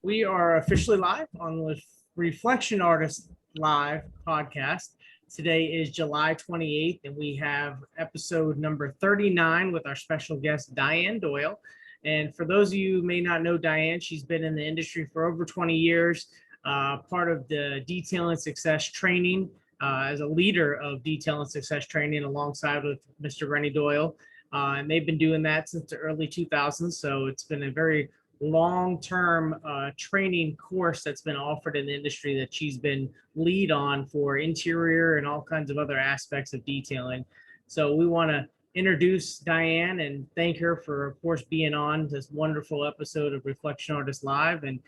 We are officially live on the Reflection Artist Live podcast. Today is July 28th, and we have episode number 39 with our special guest, Diane Doyle. And for those of you who may not know Diane, she's been in the industry for over 20 years, part of the Detail and Success training, as a leader of Detail and Success training alongside with Mr. Rennie Doyle. And they've been doing that since the early 2000s. So it's been a very long-term training course that's been offered in the industry that she's been lead on for interior and all kinds of other aspects of detailing. So we want to introduce Diane and thank her for, of course, being on this wonderful episode of Reflection Artist Live, and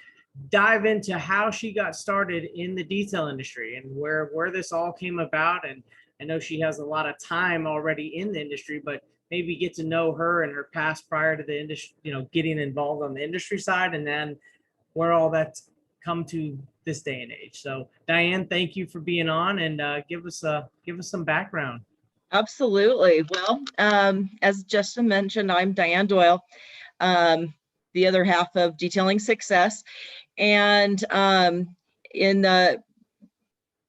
dive into how she got started in the detail industry and where this all came about. And I know she has a lot of time already in the industry, but maybe get to know her and her past prior to the industry, getting involved on the industry side, and then where all that's come to this day and age. So Diane, thank you for being on, and give us some background. Absolutely. Well, as Justin mentioned, I'm Diane Doyle, the other half of Detailing Success. And in about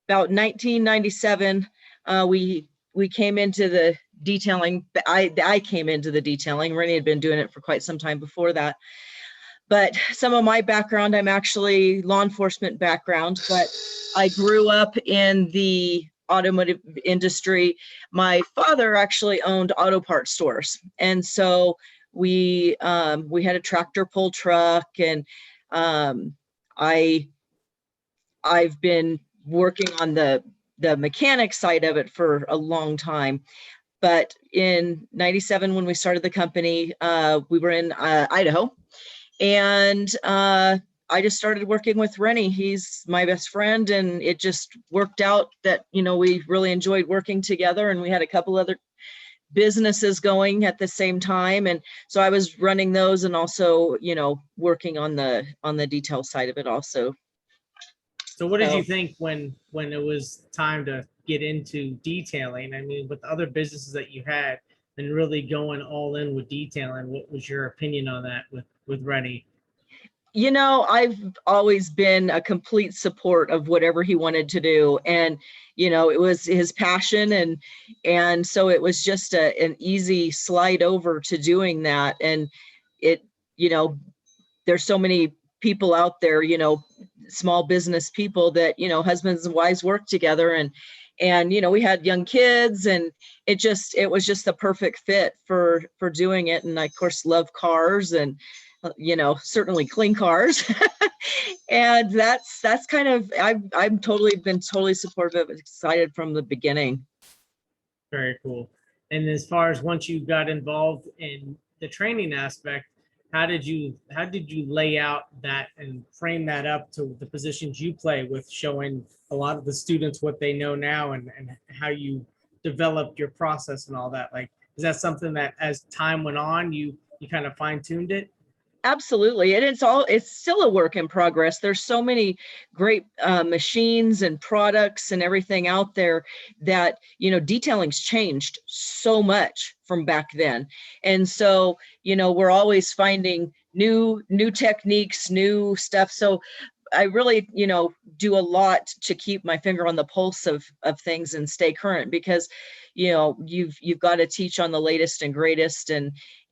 1997, we came into the detailing. I came into the detailing. Rennie had been doing it for quite some time before that. But some of my background, I'm actually law enforcement background, but I grew up in the automotive industry. My father actually owned auto parts stores. And so we had a tractor pull truck, and I've been working on the mechanic side of it for a long time. But in '97, when we started the company, we were in Idaho, and I just started working with Rennie. He's my best friend, and it just worked out that, we really enjoyed working together, and we had a couple other businesses going at the same time. And so I was running those and also, working on the detail side of it also. So what did you think when it was time to get into detailing? I mean, with the other businesses that you had and really going all in with detailing, what was your opinion on that with Rennie? I've always been a complete support of whatever he wanted to do. And, it was his passion. And so it was just an easy slide over to doing that. And it, there's so many people out there, small business people that, husbands and wives work together, and we had young kids, and it was just the perfect fit for doing it. And I, of course, love cars, and certainly clean cars. And that's kind of, I've been totally supportive, excited from the beginning. Very cool. And as far as once you got involved in the training aspect, how did you lay out that and frame that up to the positions you play with, showing a lot of the students what they know now, and how you developed your process and all that? Like, is that something that as time went on, you kind of fine-tuned it? Absolutely. And it's still a work in progress. There's so many great machines and products and everything out there that, detailing's changed so much from back then. And so, we're always finding new techniques, new stuff. So I really, do a lot to keep my finger on the pulse of things and stay current, because, you've got to teach on the latest and greatest,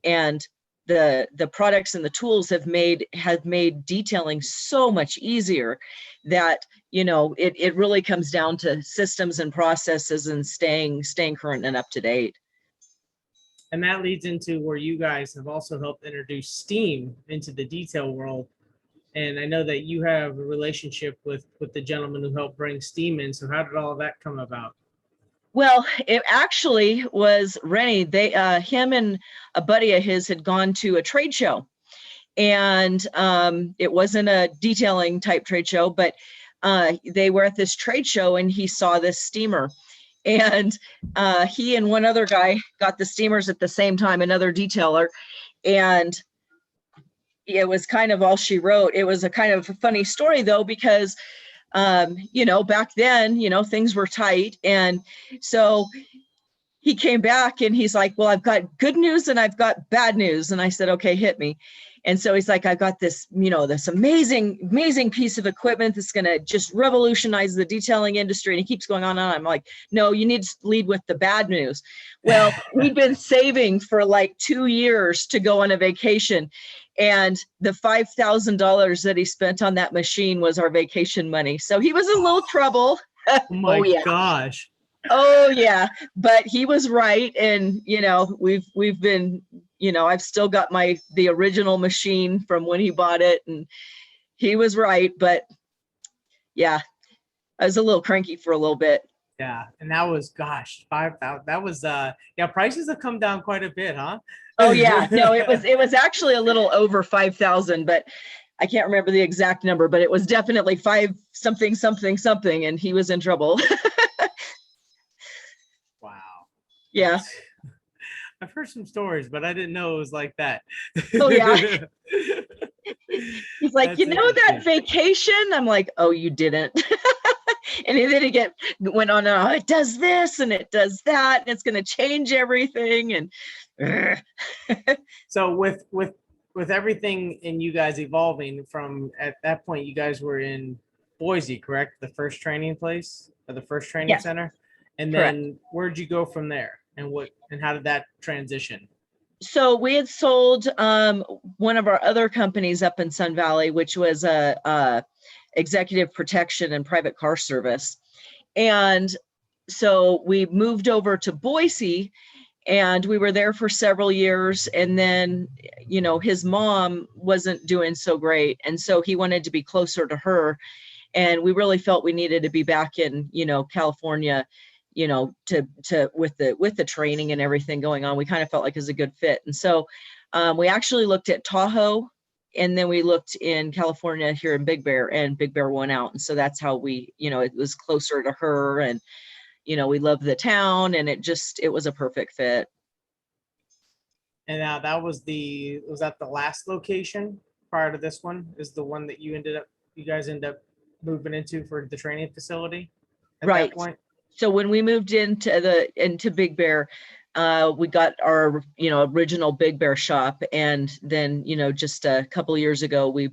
and the products and the tools have made detailing so much easier that, it really comes down to systems and processes and staying current and up to date. And that leads into where you guys have also helped introduce STEAM into the detail world. And I know that you have a relationship with the gentleman who helped bring STEAM in. So how did all of that come about? Well, it actually was Rennie. Him and a buddy of his had gone to a trade show, and it wasn't a detailing type trade show, but they were at this trade show, and he saw this steamer, and he and one other guy got the steamers at the same time, another detailer, and it was kind of all she wrote. It was a kind of a funny story though, because back then, things were tight. And so he came back and he's like, well, I've got good news and I've got bad news. And I said, okay, hit me. And so he's like, I got this, this amazing piece of equipment that's going to just revolutionize the detailing industry. And he keeps going on and on. I'm like, no, you need to lead with the bad news. Well, we'd been saving for like 2 years to go on a vacation. And the $5,000 that he spent on that machine was our vacation money. So he was in a little trouble. Oh my Oh, yeah. gosh. Oh yeah, but he was right, and we've been, I've still got the original machine from when he bought it, and he was right. But yeah, I was a little cranky for a little bit. Yeah, and that was, gosh, 5,000. That was yeah, prices have come down quite a bit, huh? Oh yeah, no, it was actually a little over 5,000, but I can't remember the exact number, but it was definitely 5 something, and he was in trouble. Wow. Yeah. I've heard some stories, but I didn't know it was like that. Oh yeah. He's like, That's that vacation? I'm like, oh, you didn't. And then he went on, oh, it does this and it does that, and it's going to change everything. And so with everything in you guys evolving from, at that point, you guys were in Boise, correct? The first training place, or the first training Yes. center. And Correct. then where'd you go from there? And how did that transition? So we had sold one of our other companies up in Sun Valley, which was a executive protection and private car service. And so we moved over to Boise, and we were there for several years. And then, his mom wasn't doing so great. And so he wanted to be closer to her. And we really felt we needed to be back in, California, with the training and everything going on. We kind of felt like it was a good fit. And so we actually looked at Tahoe, and then we looked in California here in Big Bear, and Big Bear won out. And so that's how we, it was closer to her, and, we loved the town, and it was a perfect fit. And now was that the last location prior to this one? Is the one that you guys ended up moving into for the training facility at Right. that point? So when we moved into Big Bear, we got our, original Big Bear shop. And then, just a couple of years ago, we,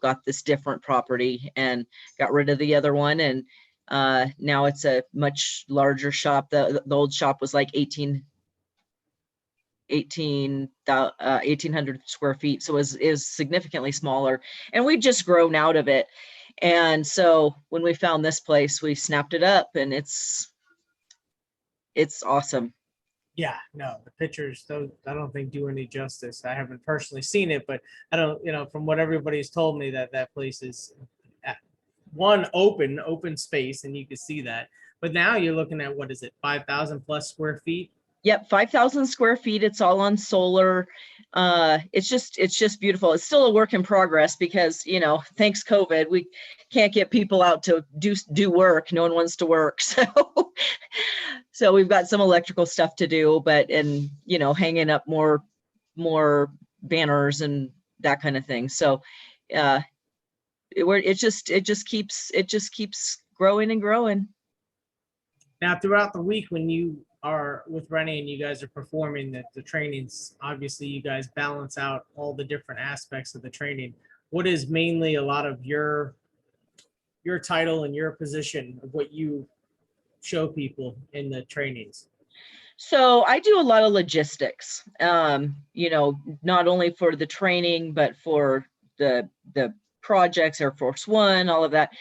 got this different property and got rid of the other one. And now it's a much larger shop. The old shop was like 1,800 square feet. So it is significantly smaller, and we've just grown out of it. And so when we found this place, we snapped it up, and it's awesome. Yeah, no, the pictures, those, I don't think do any justice. I haven't personally seen it, but I don't, from what everybody's told me, that place is one open space, and you can see that. But now you're looking at, what is it, 5,000 plus square feet? Yep, 5,000 square feet. It's all on solar. It's just beautiful. It's still a work in progress because, thanks COVID, we can't get people out to do work. No one wants to work. So we've got some electrical stuff to do, but, and, hanging up more banners and that kind of thing. So it just keeps growing and growing. Now, throughout the week, when you are with Rennie and you guys are performing the trainings, obviously you guys balance out all the different aspects of the training. What is mainly a lot of your title and your position of what you show people in the trainings? So I do a lot of logistics, not only for the training, but for the projects, Air Force One, all of that.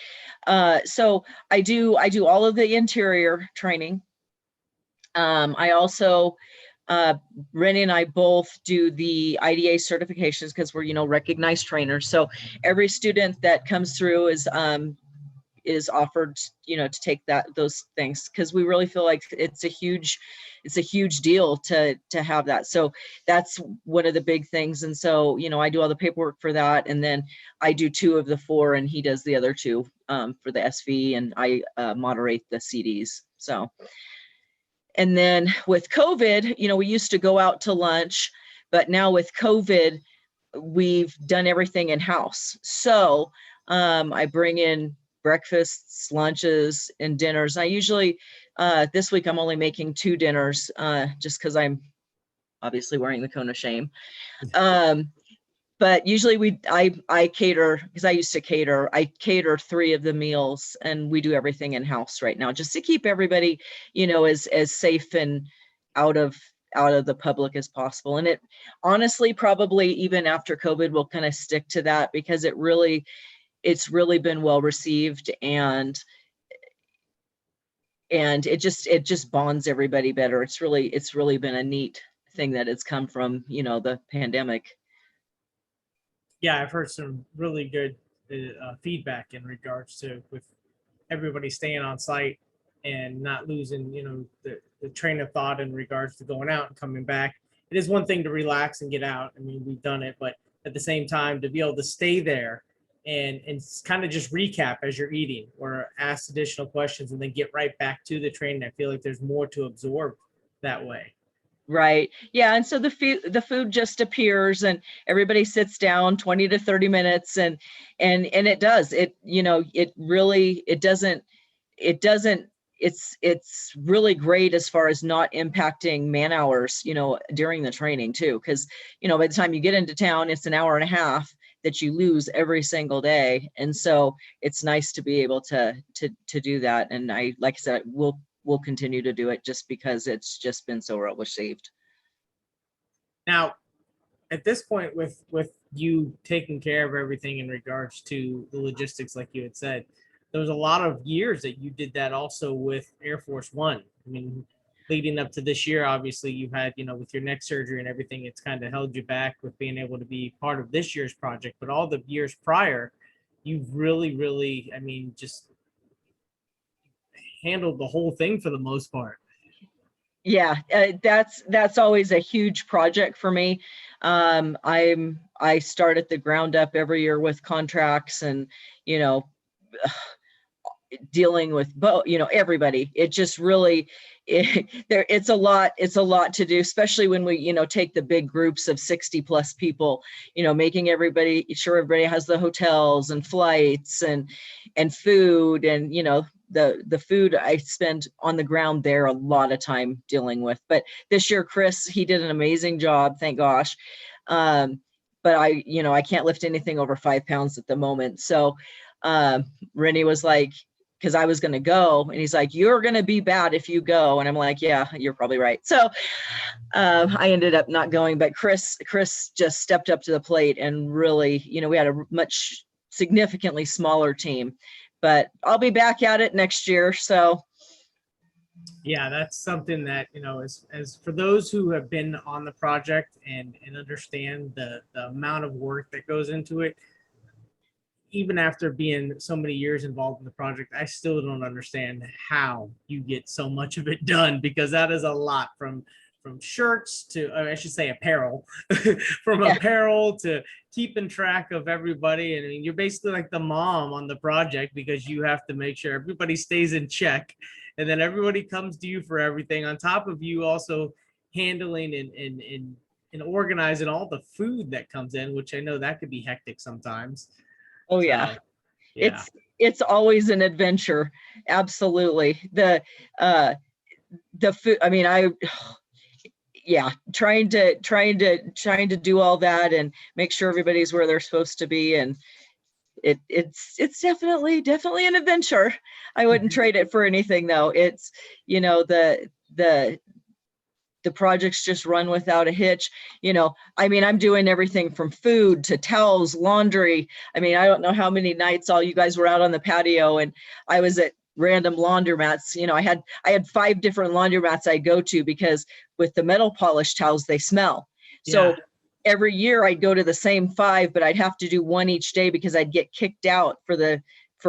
So I do all of the interior training. I also, Rennie and I both do the IDA certifications because we're, recognized trainers. So every student that comes through is offered, to take those things, because we really feel like it's a huge deal to have that. So that's one of the big things. And so, I do all the paperwork for that. And then I do 2 of the 4, and he does the other 2 for the SV, and I moderate the CDs. So. And then with COVID, we used to go out to lunch, but now with COVID, we've done everything in-house. So I bring in breakfasts, lunches, and dinners. I usually, this week, I'm only making 2 dinners just because I'm obviously wearing the cone of shame. but usually I cater, because I used to cater. I cater 3 of the meals, and we do everything in house right now, just to keep everybody, as safe and out of the public as possible. And it honestly, probably even after COVID, we'll kind of stick to that, because it's really been well received, and it just bonds everybody better. It's really been a neat thing that it's come from, the pandemic. Yeah, I've heard some really good feedback in regards to with everybody staying on site and not losing, the train of thought in regards to going out and coming back. It is one thing to relax and get out. I mean, we've done it, but at the same time, to be able to stay there and kind of just recap as you're eating or ask additional questions and then get right back to the training. I feel like there's more to absorb that way. Right. Yeah. And so the food just appears, and everybody sits down 20 to 30 minutes, and it does, it doesn't, it's really great as far as not impacting man hours, during the training too. Cause, by the time you get into town, it's an hour and a half that you lose every single day. And so it's nice to be able to do that. And like I said, we'll continue to do it, just because it's just been so well received. Now, at this point, with you taking care of everything in regards to the logistics, like you had said, there was a lot of years that you did that also with Air Force One. I mean, leading up to this year, obviously you had, with your neck surgery and everything, it's kind of held you back with being able to be part of this year's project. But all the years prior, you've really, I mean, just handled the whole thing for the most part. Yeah, that's always a huge project for me. I start at the ground up every year with contracts, and dealing with everybody. It just really, it's a lot to do, especially when we take the big groups of 60 plus people, making sure everybody has the hotels and flights and food, and the food I spend on the ground there a lot of time dealing with. But this year, Chris, he did an amazing job, thank gosh. But I can't lift anything over 5 pounds at the moment. So Rennie was like, because I was going to go, and he's like, "You're going to be bad if you go." And I'm like, "Yeah, you're probably right." So I ended up not going, but Chris just stepped up to the plate, and really, we had a much significantly smaller team, but I'll be back at it next year. So yeah, that's something that, as for those who have been on the project and understand the amount of work that goes into it, even after being so many years involved in the project, I still don't understand how you get so much of it done, because that is a lot, from shirts to, I should say apparel, from apparel to keeping track of everybody. And I mean, you're basically like the mom on the project, because you have to make sure everybody stays in check, and then everybody comes to you for everything, on top of you also handling and organizing all the food that comes in, which I know that could be hectic sometimes. oh yeah. So, yeah. It's always an adventure. Absolutely. The food, I mean, trying to do all that and make sure everybody's where they're supposed to be, and it's definitely an adventure. I wouldn't trade it for anything though. It's the projects just run without a hitch. I mean, I'm doing everything from food to towels, laundry. I mean, I don't know how many nights all you guys were out on the patio, and I was at random laundromats. I had 5 different laundromats I go to, because with the metal polish towels, they smell. So every year I'd go to the same 5, but I'd have to do 1 each day, because I'd get kicked out for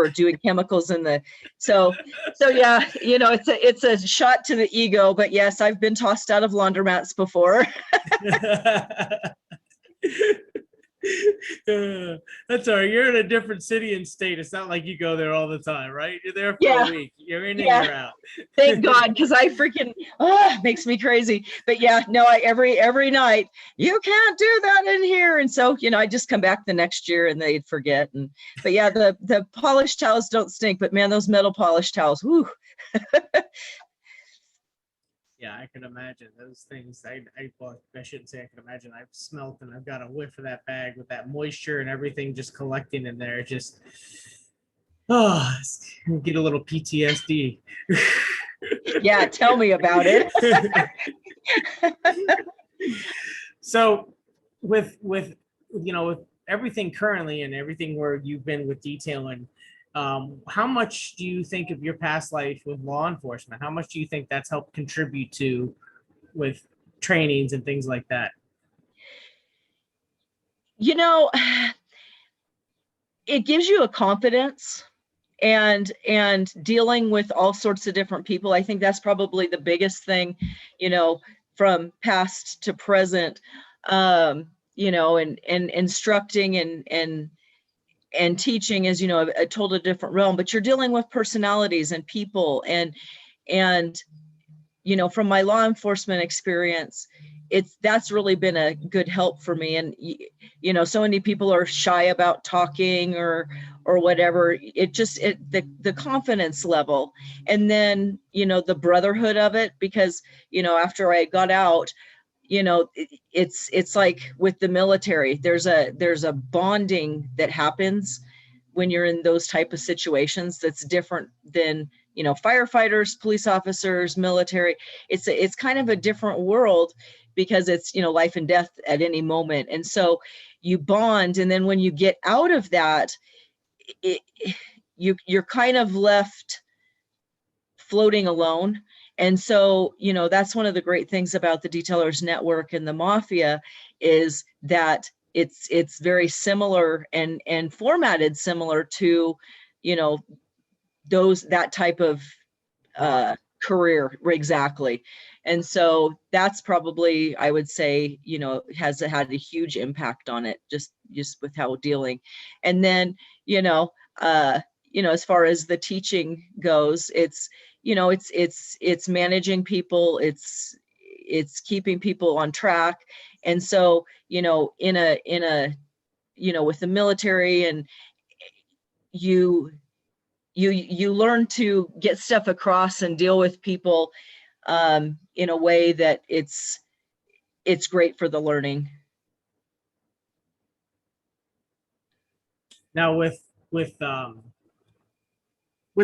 doing chemicals in the, so yeah, it's a shot to the ego, but yes, I've been tossed out of laundromats before. That's all right. You're in a different city and state. It's not like you go there all the time, right? You're there for a week. You're in and you're out. Thank God, because I freaking makes me crazy. But yeah, no, every night, you can't do that in here. And so, I just come back the next year and they'd forget. But yeah, the polished towels don't stink, but man, those metal polished towels, whoo. Yeah, I can imagine those things. Well, I shouldn't say I can imagine. I've smelt and I've got a whiff of that bag with that moisture and everything just collecting in there. Just, oh, get a little PTSD. Yeah, tell me about it. So with with everything currently and everything where you've been with detailing, how much do you think of your past life with law enforcement? How much do you think that's helped contribute to with trainings and things like that? You know, it gives you a confidence, and dealing with all sorts of different people. I think that's probably the biggest thing, from past to present, and instructing and teaching is, a total different realm, but you're dealing with personalities and people, and from my law enforcement experience, that's really been a good help for me. And so many people are shy about talking or whatever. The confidence level, and then the brotherhood of it, because after I got out, it's like with the military, there's a bonding that happens when you're in those type of situations that's different than firefighters, police officers, military. It's kind of a different world, because it's life and death at any moment, and so you bond. And then when you get out of that, you're kind of left floating alone. And so that's one of the great things about the Detailers Network and the Mafia, is that it's very similar and formatted similar to that type of career. Exactly. And so that's probably, I would say, has had a huge impact on it, just with how dealing. And then as far as the teaching goes, it's it's managing people, it's keeping people on track. And so in a with the military, and you learn to get stuff across and deal with people in a way that it's great for the learning. Now with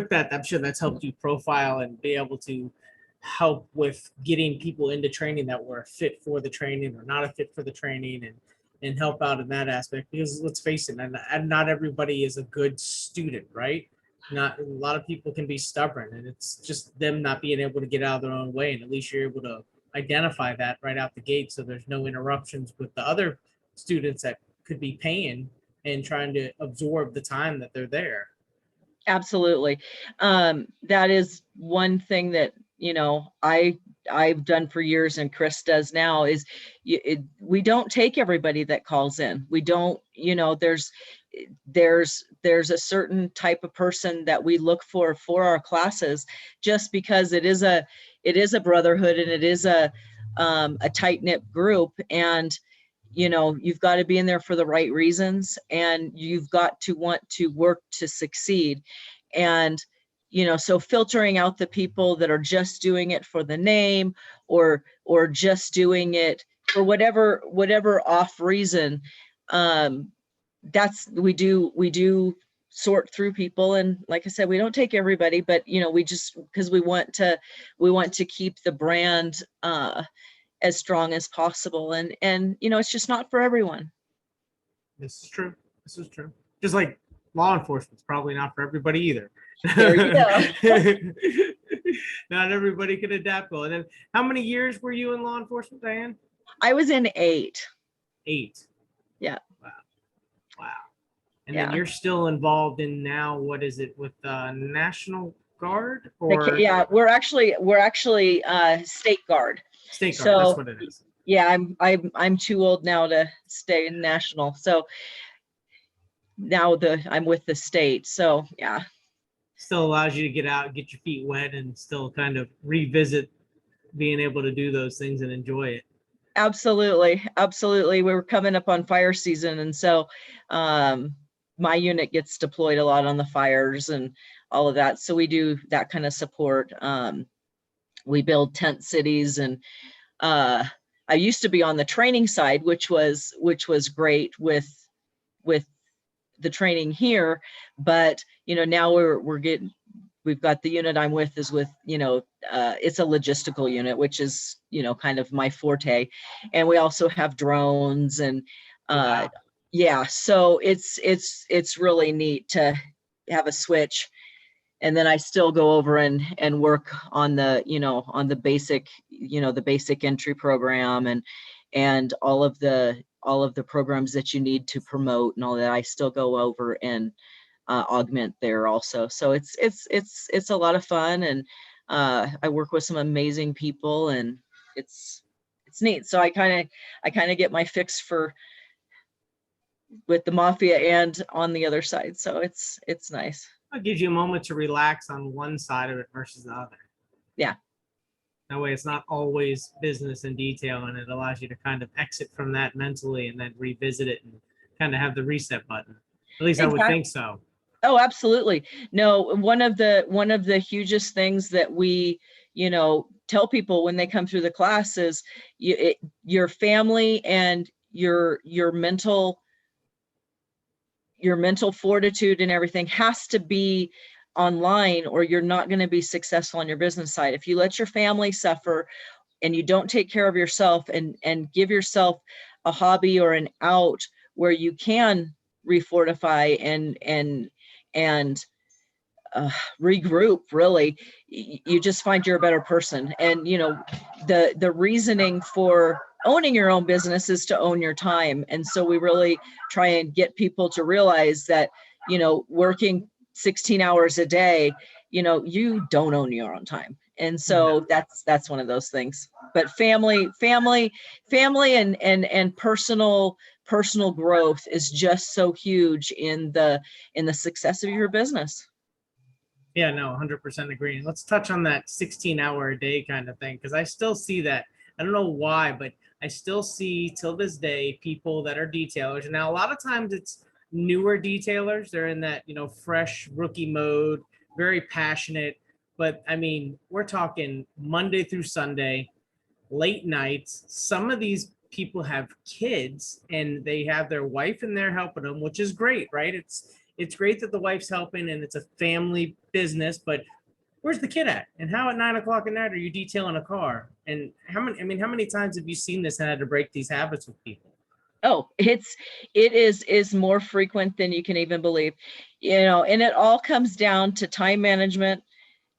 that, I'm sure that's helped you profile and be able to help with getting people into training that were fit for the training or not a fit for the training, and help out in that aspect. Because let's face it, and not everybody is a good student, right? Not a lot of people can be stubborn, and it's just them not being able to get out of their own way. And at least you're able to identify that right out the gate, so there's no interruptions with the other students that could be paying and trying to absorb the time that they're there. Absolutely. That is one thing that I've done for years, and Chris does now, is we don't take everybody that calls in. We don't, there's a certain type of person that we look for our classes, just because it is a brotherhood, and it is a tight-knit group. And you've got to be in there for the right reasons, and you've got to want to work to succeed. And so filtering out the people that are just doing it for the name, or just doing it for whatever off reason, we do sort through people. And like I said, we don't take everybody, but we just, because we want to keep the brand as strong as possible. And it's just not for everyone. This is true. Just like law enforcement's probably not for everybody either. There you go. Not everybody can adapt well. And then how many years were you in law enforcement, Diane? I was in 8. 8. Yeah. Wow. And then you're still involved in now, what is it, with National Guard? Or yeah, we're actually State Guard. State Guard, so, that's what it is. Yeah, I'm too old now to stay in national. So now I'm with the state. So yeah. Still allows you to get out, get your feet wet, and still kind of revisit being able to do those things and enjoy it. Absolutely. We're coming up on fire season, and so my unit gets deployed a lot on the fires and all of that. So we do that kind of support We build tent cities, and I used to be on the training side, which was great with the training here, but now we've got the unit I'm with is with, it's a logistical unit, which is, kind of my forte. And we also have drones and, Wow. yeah, so it's really neat to have a switch. And then I still go over and work on the, on the basic, the basic entry program and all of the programs that you need to promote and all that. I still go over and augment there also. So it's a lot of fun, and I work with some amazing people, and it's neat. So I kind of get my fix with the mafia and on the other side. So it's nice. It gives you a moment to relax on one side of it versus the other. Yeah. That way it's not always business in detail, and it allows you to kind of exit from that mentally and then revisit it and kind of have the reset button. At least I would think so. Oh, absolutely. No, one of the hugest things that we, tell people when they come through the class is your family and your mental fortitude and everything has to be online, or you're not going to be successful on your business side. If you let your family suffer and you don't take care of yourself and give yourself a hobby or an out where you can refortify and regroup, really, you just find you're a better person. And the reasoning for owning your own business is to own your time. And so we really try and get people to realize that working 16 hours a day, you don't own your own time. And so that's one of those things. But family and personal growth is just so huge in the success of your business. Yeah, no, 100% agree. Let's touch on that 16-hour a day kind of thing, because I still see that. I don't know why, but I still see till this day people that are detailers. And now a lot of times it's newer detailers. They're in that, fresh rookie mode, very passionate. But I mean, we're talking Monday through Sunday, late nights. Some of these people have kids and they have their wife in there helping them, which is great, right? It's great that the wife's helping and it's a family business, but where's the kid at? And how at 9 o'clock at night are you detailing a car? And how many times have you seen this and had to break these habits with people? Oh, it is more frequent than you can even believe, and it all comes down to time management,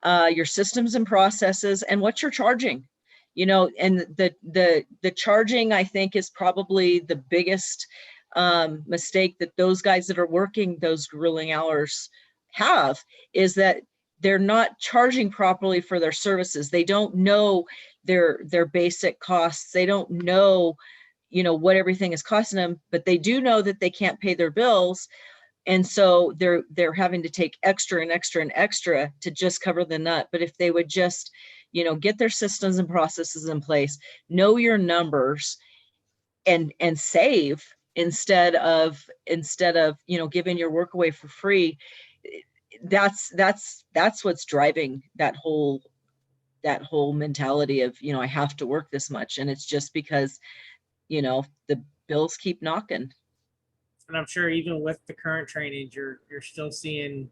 your systems and processes, and what you're charging, and the charging, I think, is probably the biggest mistake that those guys that are working those grueling hours have, is that they're not charging properly for their services. They don't know their basic costs. They don't know, what everything is costing them, but they do know that they can't pay their bills. And so they're having to take extra and extra and extra to just cover the nut. But if they would just, get their systems and processes in place, know your numbers, and save instead of giving your work away for free, that's what's driving that whole mentality of, I have to work this much. And it's just because, the bills keep knocking. And I'm sure even with the current trainings, you're still seeing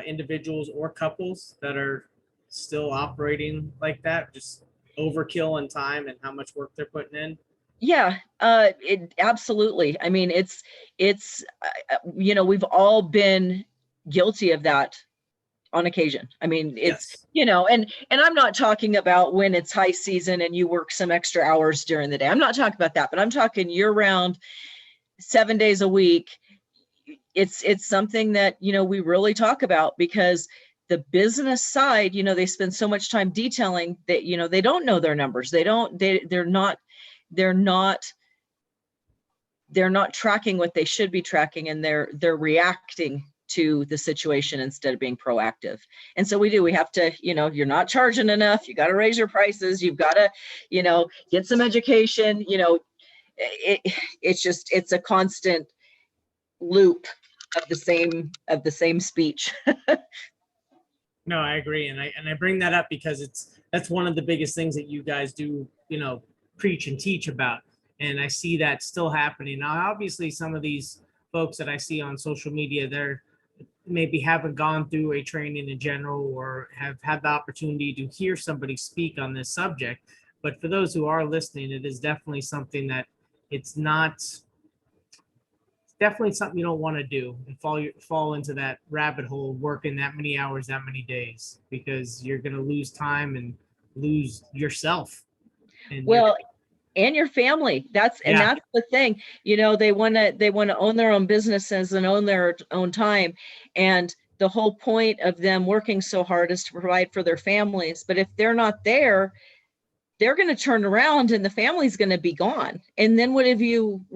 individuals or couples that are still operating like that, just overkill in time and how much work they're putting in. Yeah, it absolutely. I mean, it's we've all been guilty of that on occasion. I mean, it's, Yes. and I'm not talking about when it's high season and you work some extra hours during the day. I'm not talking about that, but I'm talking year round, 7 days a week. It's something that, we really talk about, because the business side, they spend so much time detailing that, they don't know their numbers. They're not tracking what they should be tracking, and they're reacting to the situation instead of being proactive. And so we have to, you're not charging enough. You got to raise your prices. You've got to, get some education. It's a constant loop of the same speech. No, I agree, and I bring that up because that's one of the biggest things that you guys do, preach and teach about. And I see that still happening. Now, obviously, some of these folks that I see on social media, they're maybe haven't gone through a training in general or have had the opportunity to hear somebody speak on this subject. But for those who are listening, it is definitely something that it's not definitely something you don't want to do and fall into that rabbit hole working that many hours, that many days, because you're going to lose time and lose yourself. And Well, and your family. That's yeah, the thing. They want to own their own businesses and own their own time. And the whole point of them working so hard is to provide for their families. But if they're not there, they're going to turn around and the family's going to be gone. And then what have you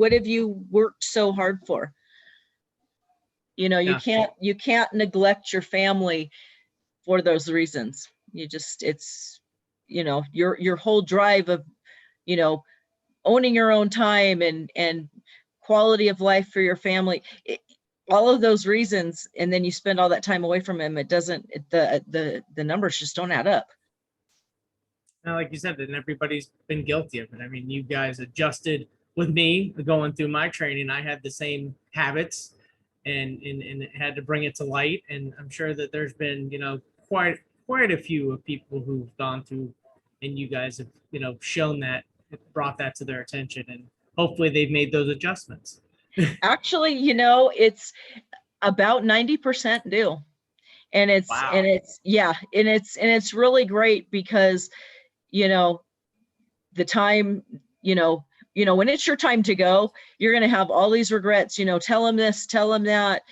worked so hard for? yeah. You can't neglect your family for those reasons. It's your whole drive of, owning your own time and quality of life for your family, all of those reasons. And then you spend all that time away from them. The numbers just don't add up. Now, like you said, and everybody's been guilty of it. I mean, you guys adjusted with me going through my training. I had the same habits and had to bring it to light. And I'm sure that there's been, quite a few of people who've gone through, and you guys have, shown that, brought that to their attention, and hopefully they've made those adjustments. Actually, it's about 90% do. And it's, Wow. and it's really great because, the time, when it's your time to go, you're going to have all these regrets, tell them this, tell them that,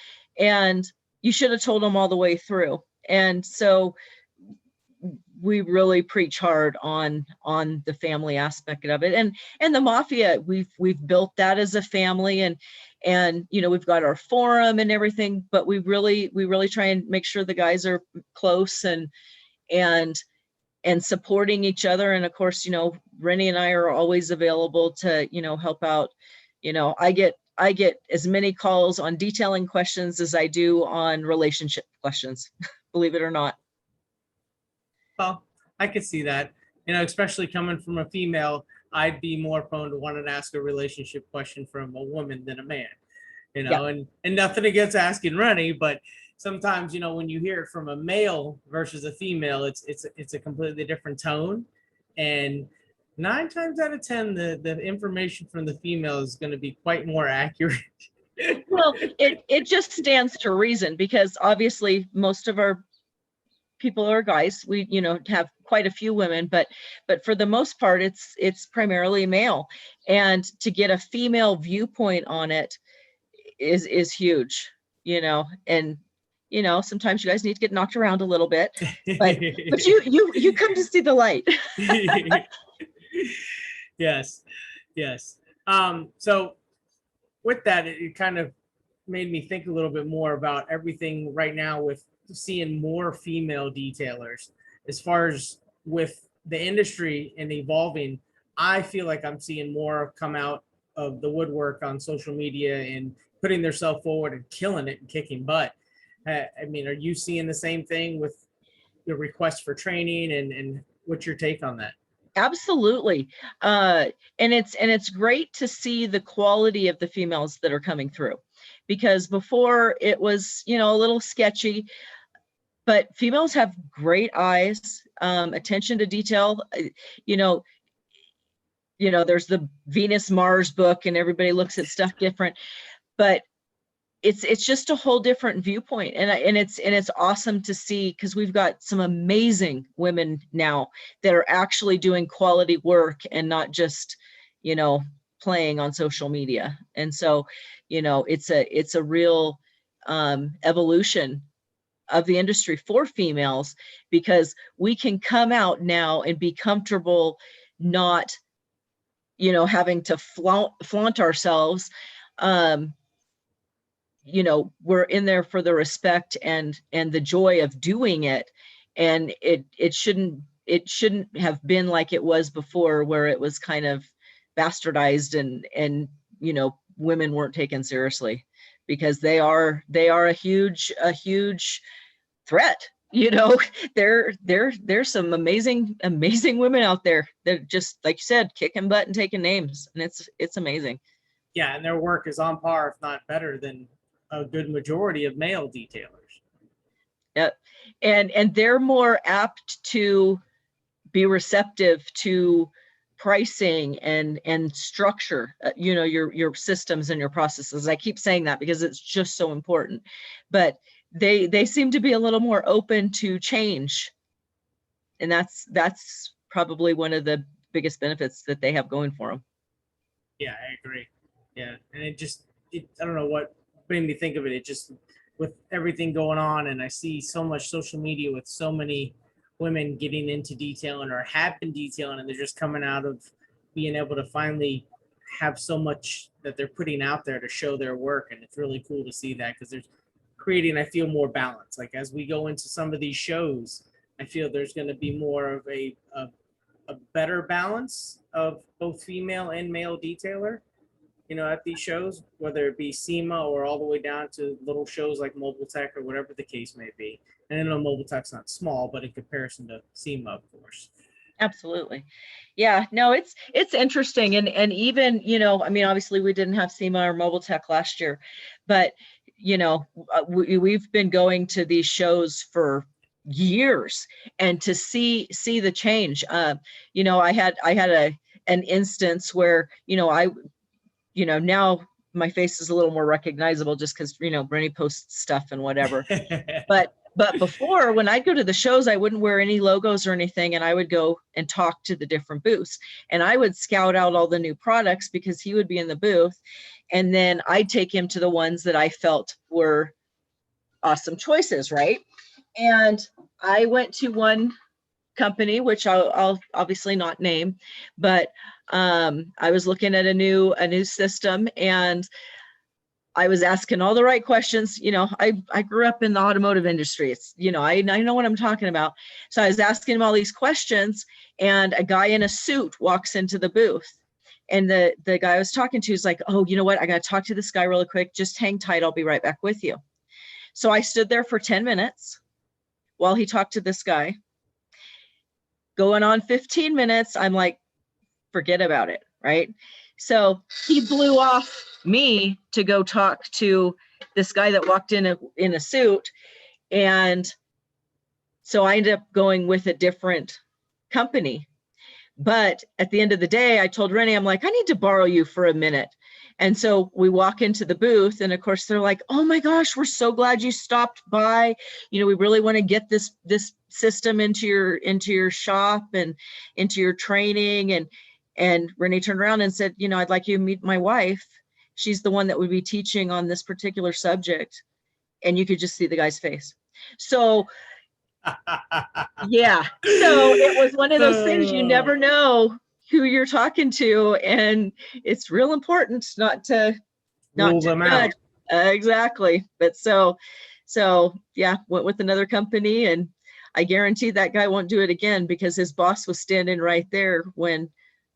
and you should have told them all the way through. And so we really preach hard on the family aspect of it. And the Mafia, we've built that as a family, and we've got our forum and everything, but we really try and make sure the guys are close and supporting each other. And of course, Rennie and I are always available to, help out. I get as many calls on detailing questions as I do on relationship questions, believe it or not. Well, I could see that, especially coming from a female, I'd be more prone to want to ask a relationship question from a woman than a man, Yeah. and nothing against asking Rennie, but sometimes, when you hear it from a male versus a female, it's a completely different tone. And 9 times out of 10, the information from the female is going to be quite more accurate. Well, it just stands to reason, because obviously most of our people are guys. We, have quite a few women, but for the most part, it's primarily male. And to get a female viewpoint on it is huge, and sometimes you guys need to get knocked around a little bit, but you come to see the light. Yes. So with that, it kind of made me think a little bit more about everything right now with seeing more female detailers. As far as with the industry and evolving, I feel like I'm seeing more come out of the woodwork on social media and putting themselves forward and killing it and kicking butt. I mean, are you seeing the same thing with the request for training, and what's your take on that? Absolutely. And it's great to see the quality of the females that are coming through, because before it was, a little sketchy, but females have great eyes, attention to detail. There's the Venus Mars book and everybody looks at stuff different, but it's just a whole different viewpoint. And it's awesome to see, because we've got some amazing women now that are actually doing quality work and not just, playing on social media. And so, it's a real evolution of the industry for females, because we can come out now and be comfortable, not, having to flaunt ourselves. We're in there for the respect and the joy of doing it. And it shouldn't have been like it was before, where it was kind of bastardized and women weren't taken seriously, because they are a huge threat you know, there's some amazing women out there that just, like you said, kicking butt and taking names, and it's amazing. Yeah, and their work is on par, if not better, than a good majority of male detailers. Yeah, and they're more apt to be receptive to pricing and structure, you know, your systems and your processes. I keep saying that because it's just so important, but they seem to be a little more open to change, and that's probably one of the biggest benefits that they have going for them. Yeah, I agree. Yeah, and I don't know what made me think of it. It just, with everything going on, and I see so much social media with so many women getting into detailing or have been detailing, and they're just coming out of being able to finally have so much that they're putting out there to show their work, and it's really cool to see that, because there's creating, I feel, more balance. Like as we go into some of these shows, I feel there's going to be more of a better balance of both female and male detailer, you know, at these shows, whether it be SEMA or all the way down to little shows like Mobile Tech or whatever the case may be. And I know Mobile Tech's not small, but in comparison to SEMA, of course. Absolutely. Yeah, no, it's interesting. And even, you know, I mean, obviously we didn't have SEMA or Mobile Tech last year, but, you know, we've been going to these shows for years, and to see the change. You know, I had an instance where, you know, now my face is a little more recognizable just because, you know, Brenny posts stuff and whatever. But before, when I'd go to the shows, I wouldn't wear any logos or anything, and I would go and talk to the different booths, and I would scout out all the new products because he would be in the booth, and then I'd take him to the ones that I felt were awesome choices, right? And I went to one company, which I'll obviously not name, but I was looking at a new system, and I was asking all the right questions. You know, I grew up in the automotive industry. It's, you know, I know what I'm talking about. So I was asking him all these questions, and a guy in a suit walks into the booth. And the guy I was talking to is like, oh, you know what? I got to talk to this guy really quick. Just hang tight. I'll be right back with you. So I stood there for 10 minutes while he talked to this guy. Going on 15 minutes, I'm like, forget about it, right? So he blew off me to go talk to this guy that walked in a suit. And so I ended up going with a different company. But at the end of the day, I told Rennie, I'm like, I need to borrow you for a minute. And so we walk into the booth, and of course they're like, oh my gosh, we're so glad you stopped by. You know, we really want to get this system into your shop and into your training. And Renee turned around and said, you know, I'd like you to meet my wife. She's the one that would be teaching on this particular subject. And you could just see the guy's face. So yeah, so it was one of those things, you never know who you're talking to, and it's real important not to Rule them out. Exactly. But so yeah, went with another company, and I guarantee that guy won't do it again, because his boss was standing right there when,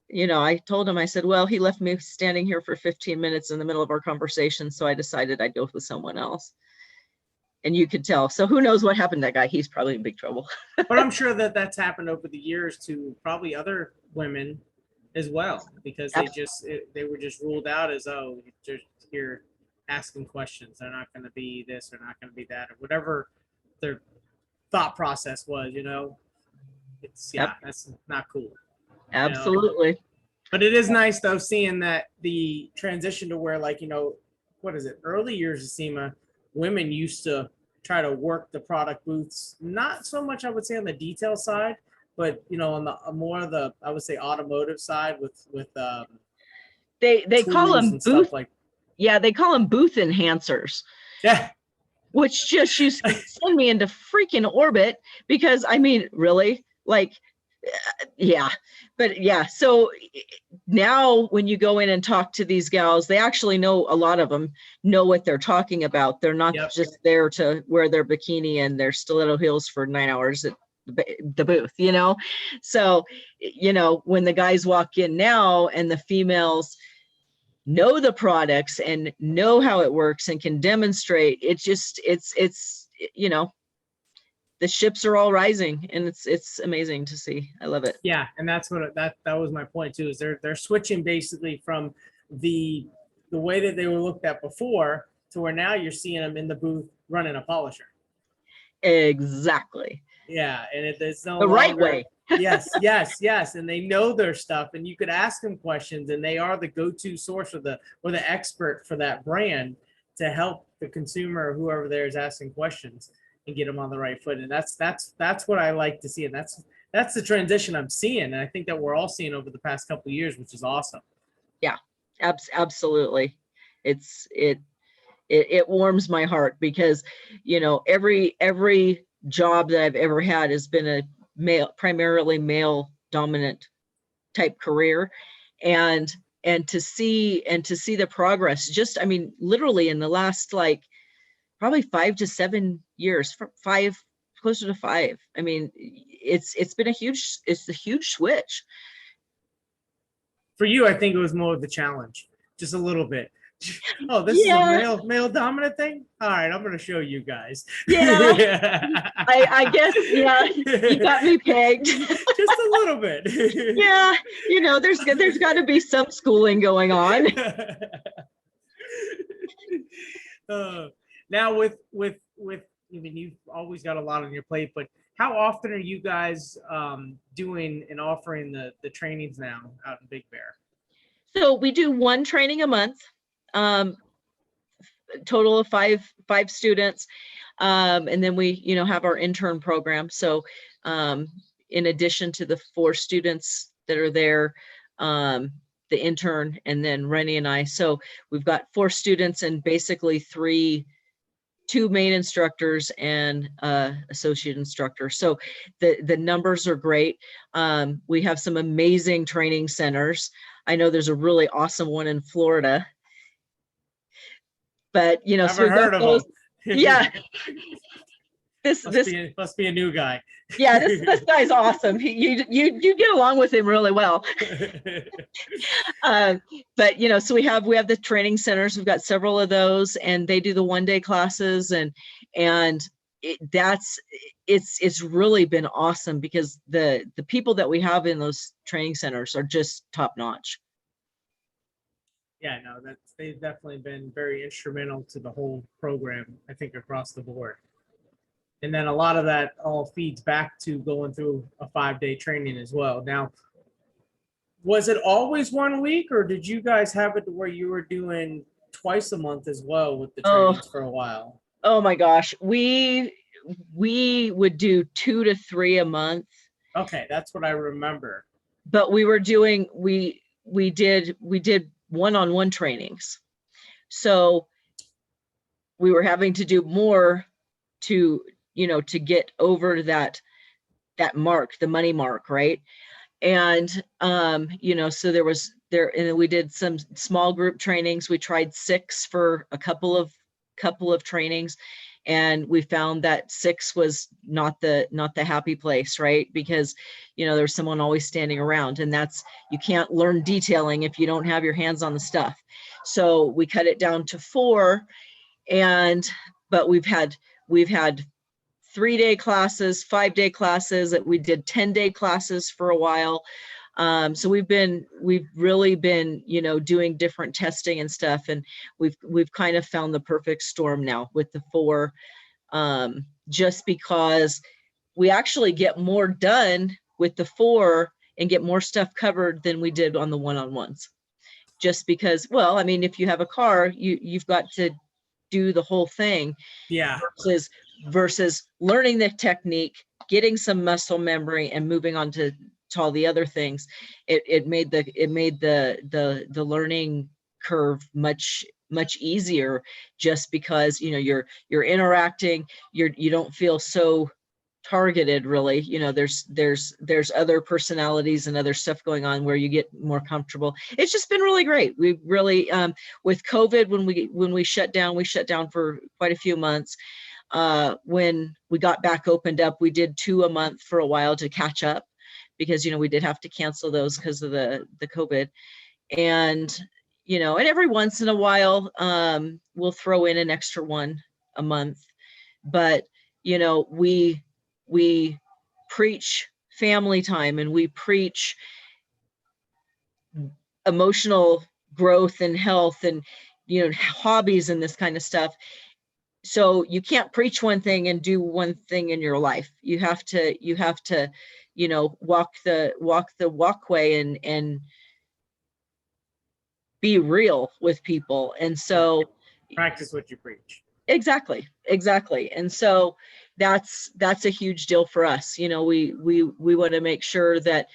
you know, I told him, I said, well, he left me standing here for 15 minutes in the middle of our conversation, so I decided I'd go with someone else. And you could tell. So who knows what happened to that guy? He's probably in big trouble. But I'm sure that that's happened over the years to probably other women as well, because they were just ruled out as, oh, you're just here asking questions. They're not going to be this, they're not going to be that, or whatever their thought process was, you know. It's, yeah, that's not cool. Absolutely. You know? But it is nice though, seeing that the transition to where, like, you know, what is it? Early years of SEMA, women used to try to work the product booths, not so much, I would say, on the detail side, but, you know, on the more of the, I would say, automotive side with they call them booth, like, yeah, they call them booth enhancers. Yeah. Which just used to send me into freaking orbit, because I mean, really, like, yeah. But yeah, so now when you go in and talk to these gals, they actually know, a lot of them know what they're talking about. They're not just there to wear their bikini and their stiletto heels for 9 hours at the booth, you know? So, you know, when the guys walk in now and the females know the products and know how it works and can demonstrate, it's you know, the ships are all rising, and it's amazing to see. I love it. Yeah, and that's what that was my point too. Is they're switching basically from the way that they were looked at before to where now you're seeing them in the booth running a polisher. Exactly. Yeah, and it's no The longer, right way. yes, and they know their stuff, and you could ask them questions, and they are the go-to source or the expert for that brand to help the consumer or whoever there is asking questions and get them on the right foot. And that's what I like to see, and that's the transition I'm seeing, and I think that we're all seeing over the past couple of years, which is awesome. Yeah, absolutely. It warms my heart because, you know, every job that I've ever had has been a primarily male dominant type career, and to see the progress, just, I mean, literally in the last, like, probably 5 to 7 years, closer to 5. I mean, it's been a huge switch. For you, I think it was more of the challenge, just a little bit. Oh, this Yeah. is a male dominant thing. All right, I'm going to show you guys. Yeah. I guess, yeah, you got me pegged. Just a little bit. Yeah, you know, there's got to be some schooling going on. Now with I mean, you've always got a lot on your plate, but how often are you guys doing and offering the trainings now out in Big Bear? So we do one training a month, total of five students, and then we, you know, have our intern program. So in addition to the 4 students that are there, the intern, and then Rennie and I, so we've got 4 students and basically 2 main instructors and associate instructor. So the numbers are great. We have some amazing training centers. I know there's a really awesome one in Florida, but, you know, Never heard of them. Yeah. This must be a new guy. Yeah, this guy's awesome. You get along with him really well. But, you know, so we have the training centers. We've got several of those, and they do the one-day classes, and it's really been awesome because the people that we have in those training centers are just top notch. Yeah, no, they've definitely been very instrumental to the whole program, I think, across the board. And then a lot of that all feeds back to going through a 5-day training as well. Now, was it always 1 week, or did you guys have it where you were doing twice a month as well with the trainings for a while? Oh my gosh, we would do 2 to 3 a month. Okay, that's what I remember. But we were doing we did one-on-one trainings, so we were having to do more to, you know, to get over that mark, the money mark, right? And you know, so and we did some small group trainings. We tried 6 for a couple of trainings, and we found that 6 was not the happy place, right? Because, you know, there's someone always standing around, and you can't learn detailing if you don't have your hands on the stuff. So we cut it down to 4, but we've had 3-day classes, 5-day classes, that we did 10-day classes for a while. So we've really been, you know, doing different testing and stuff, and we've kind of found the perfect storm now with the 4, just because we actually get more done with the 4 and get more stuff covered than we did on the one-on-ones. Just because, well, I mean, if you have a car, you've got to do the whole thing. Yeah. Versus learning the technique, getting some muscle memory, and moving on to all the other things. It made the learning curve much easier, just because, you know, you're interacting, you don't feel so targeted, really. You know, there's other personalities and other stuff going on where you get more comfortable. It's just been really great. We really, with COVID, when we shut down for quite a few months. When we got back opened up, we did 2 a month for a while to catch up, because, you know, we did have to cancel those because of the COVID. And, you know, and every once in a while, we'll throw in an extra one a month. But, you know, we we preach family time, and we preach emotional growth and health, and hobbies and this kind of stuff. So you can't preach one thing and do one thing in your life. You have to walk the walkway and be real with people. And so practice what you preach. Exactly. And so that's a huge deal for us. We want to make sure that,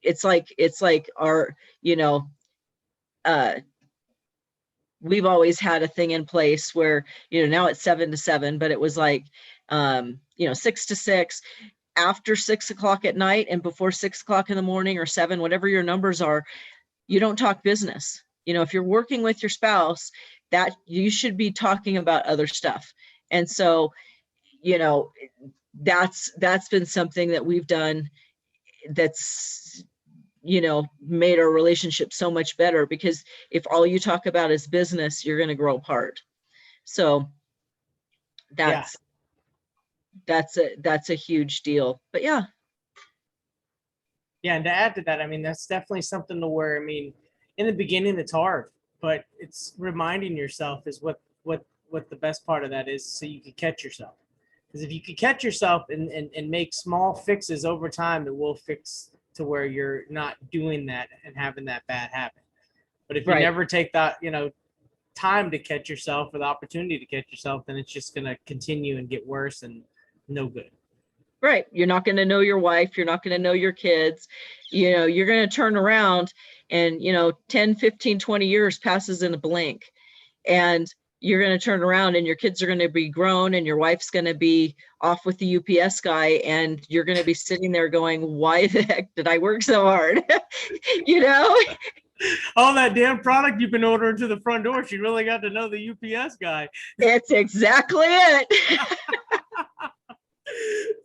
it's like our, we've always had a thing in place where, now it's 7 to 7, but it was like, 6 to 6, after 6 o'clock at night and before 6 o'clock in the morning, or 7, whatever your numbers are, you don't talk business. If you're working with your spouse, that you should be talking about other stuff. And so, that's been something that we've done that's, made our relationship so much better, because if all you talk about is business, you're going to grow apart. So that's a huge deal. But yeah. Yeah, and to add to that, I mean, that's definitely something to where, I mean, in the beginning it's hard, but it's reminding yourself is what the best part of that is, so you can catch yourself. Because if you can catch yourself and make small fixes over time, it will fix to where you're not doing that and having that bad habit. But if you never take that, time to catch yourself, or the opportunity to catch yourself, then it's just going to continue and get worse and no good. Right. You're not going to know your wife. You're not going to know your kids. You're going to turn around and, 10, 15, 20 years passes in a blink. And you're going to turn around and your kids are going to be grown, and your wife's going to be off with the UPS guy. And you're going to be sitting there going, why the heck did I work so hard? All that damn product you've been ordering to the front door, she really got to know the UPS guy. It's exactly it.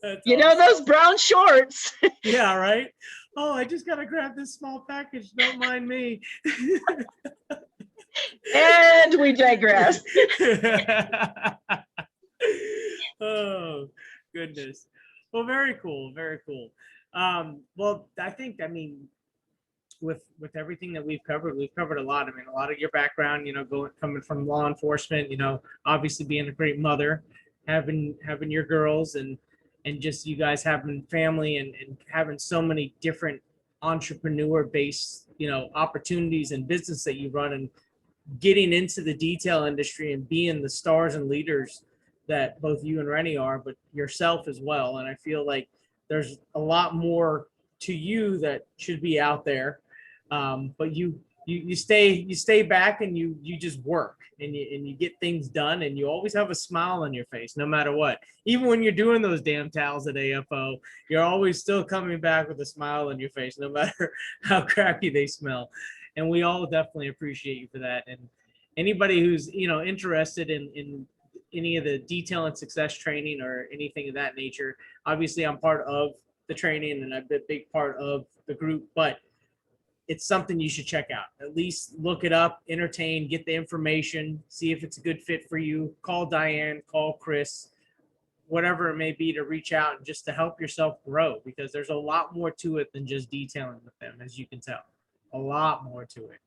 Awesome. Those brown shorts. Yeah, right. Oh, I just got to grab this small package. Don't mind me. And we digress. Oh, goodness. Well, very cool. Very cool. Well, I think, I mean, with everything that we've covered a lot. I mean, a lot of your background, coming from law enforcement, obviously being a great mother, having your girls, and just you guys having family, and having so many different entrepreneur-based, opportunities and business that you run, and getting into the detail industry and being the stars and leaders that both you and Rennie are, but yourself as well. And I feel like there's a lot more to you that should be out there. But you stay back, and you just work, and you get things done, and you always have a smile on your face no matter what. Even when you're doing those damn towels at AFO, you're always still coming back with a smile on your face, no matter how crappy they smell. And we all definitely appreciate you for that. And anybody who's interested in any of the detail and success training or anything of that nature, obviously I'm part of the training and I've been a big part of the group, but it's something you should check out. At least look it up, entertain, get the information, see if it's a good fit for you. Call Diane, call Chris, whatever it may be, to reach out and just to help yourself grow, because there's a lot more to it than just detailing with them, as you can tell. A lot more to it.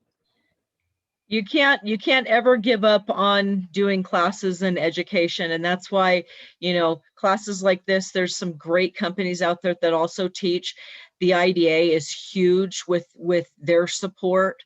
You can't ever give up on doing classes and education. And that's why, classes like this, there's some great companies out there that also teach. The IDA is huge with their support.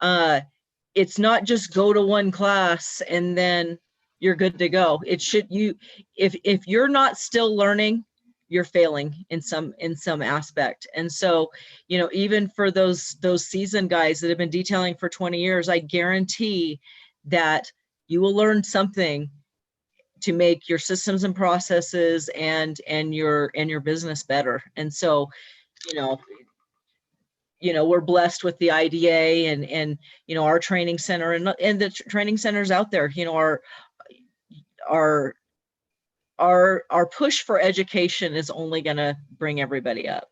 It's not just go to one class and then you're good to go. It should, if you're not still learning, you're failing in some aspect. And so, even for those seasoned guys that have been detailing for 20 years, I guarantee that you will learn something to make your systems and processes and your business better. And so, we're blessed with the IDA and our training center and the training centers out there, our push for education is only going to bring everybody up.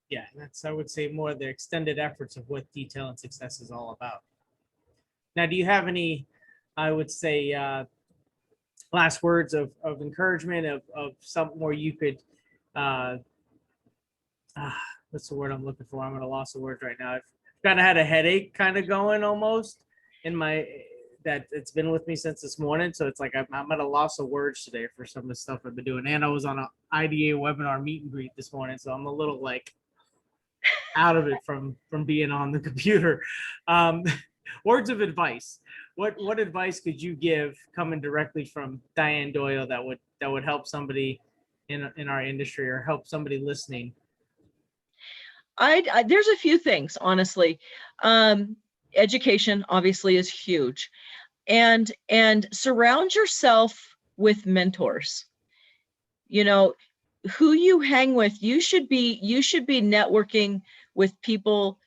Yeah, that's, I would say, more the extended efforts of what detail and success is all about. Now, do you have any, I would say, last words of encouragement, of something where you could, what's the word I'm looking for? I'm at a loss of words right now. I've kind of had a headache kind of going almost in my, that it's been with me since this morning. So it's like I'm at a loss of words today for some of the stuff I've been doing. And I was on an IDA webinar meet and greet this morning. So I'm a little like out of it from being on the computer. Words of advice. What advice could you give coming directly from Diane Doyle that would help somebody in our industry or help somebody listening? There's a few things, honestly. Education obviously is huge, and surround yourself with mentors. You know, who you hang with, you should be networking with people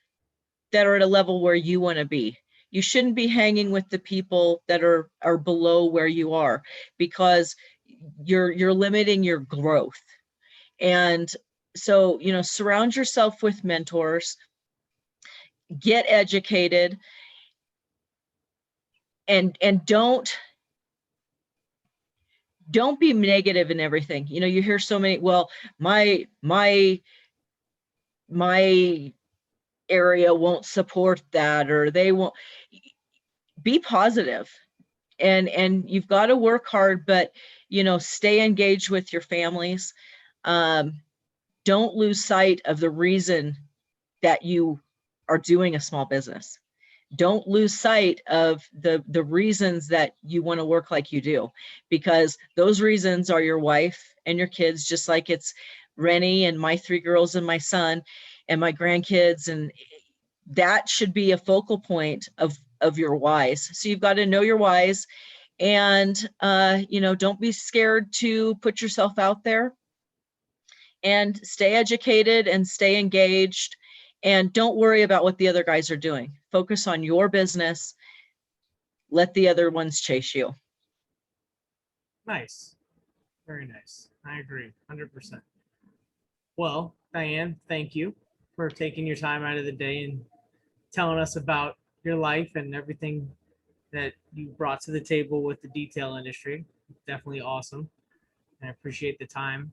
that are at a level where you want to be. You shouldn't be hanging with the people that are below where you are, because you're limiting your growth. And so, you know, surround yourself with mentors, get educated, and don't be negative in everything. You know, you hear so many, well, my area won't support that, or they won't. Be positive, and you've got to work hard, but, you know, stay engaged with your families. Don't lose sight of the reason that you are doing a small business. Don't lose sight of the reasons that you want to work like you do, because those reasons are your wife and your kids, just like it's Rennie and my 3 girls and my son and my grandkids. And that should be a focal point of your whys. So you've got to know your whys, and you know, don't be scared to put yourself out there, and stay educated and stay engaged, and don't worry about what the other guys are doing. Focus on your business. Let the other ones chase you. Nice. Very nice. I agree 100%. Well, Diane, thank you for taking your time out of the day and telling us about your life and everything that you brought to the table with the detail industry. Definitely awesome. I appreciate the time.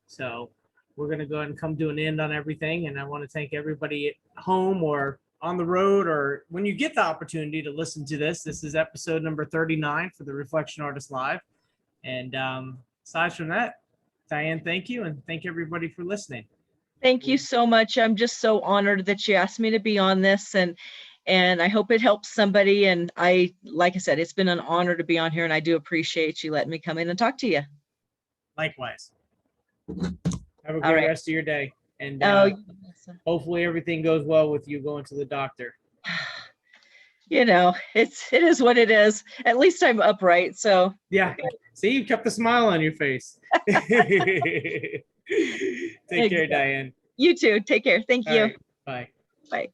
So we're going to go ahead and come to an end on everything. And I want to thank everybody at home or on the road, or when you get the opportunity to listen to this. This is episode number 39 for the Reflection Artist Live. And aside from that, Diane, thank you. And thank everybody for listening. Thank you so much. I'm just so honored that you asked me to be on this, and I hope it helps somebody. And like I said, it's been an honor to be on here, and I do appreciate you letting me come in and talk to you. Likewise. Have a great rest of your day. And hopefully everything goes well with you going to the doctor. You know, it is what it is. At least I'm upright. So yeah. See, you kept a smile on your face. Take care, Diane. You too. Take care. Thank you. Right. Bye. Bye.